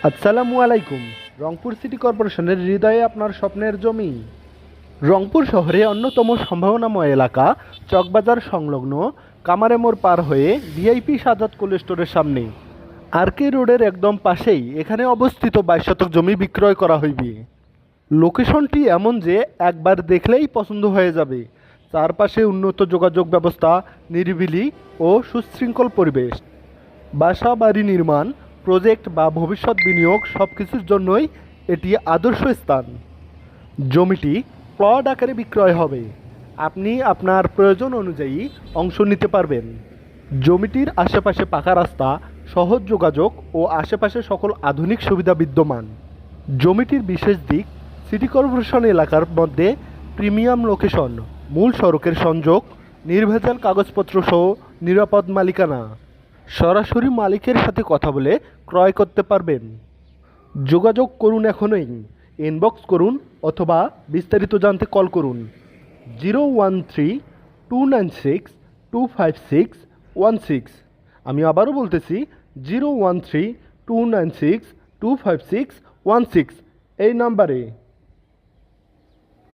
আসসালামু আলাইকুম। রংপুর সিটি কর্পোরেশনের হৃদয়ে আপনার স্বপ্নের জমি। রংপুর শহরে অন্যতম সম্ভাবনাময় এলাকা চকবাজার সংলগ্ন কামারে মোড় পার হয়ে ভিআইপি সাজাদ কোল্ড স্টোরের সামনে আরকে রোডের একদম পাশেই এখানে অবস্থিত 22 শতক জমি বিক্রয় করা হইবে। লোকেশনটি এমন যে একবার দেখলেই পছন্দ হয়ে যাবে। চারপাশে উন্নত যোগাযোগ ব্যবস্থা, নিরিবিলি ও সুশৃঙ্খল পরিবেশ। বাসা বাড়ি নির্মাণ, প্রজেক্ট বা ভবিষ্যৎ বিনিয়োগ সব কিছুর জন্যই এটি আদর্শ স্থান। জমিটি প্লট আকারে বিক্রয় হবে। আপনি আপনার প্রয়োজন অনুযায়ী অংশ নিতে পারবেন। জমিটির আশেপাশে পাকা রাস্তা, সহজ যোগাযোগ ও আশেপাশে সকল আধুনিক সুবিধা বিদ্যমান। জমিটির বিশেষ দিক, সিটি কর্পোরেশন এলাকার মধ্যে প্রিমিয়াম লোকেশন, মূল সড়কের সংযোগ, নির্ভেজাল কাগজপত্র সহ নিরাপদ মালিকানা। সরাসরি মালিকের সাথে কথা বলে ক্রয় করতে পারবেন। যোগাযোগ করুন এখনই, ইনবক্স করুন অথবা বিস্তারিত জানতে কল করুন 013-296-25616। আমি আবারও বলতেছি 013-296-25616 এই নাম্বারে।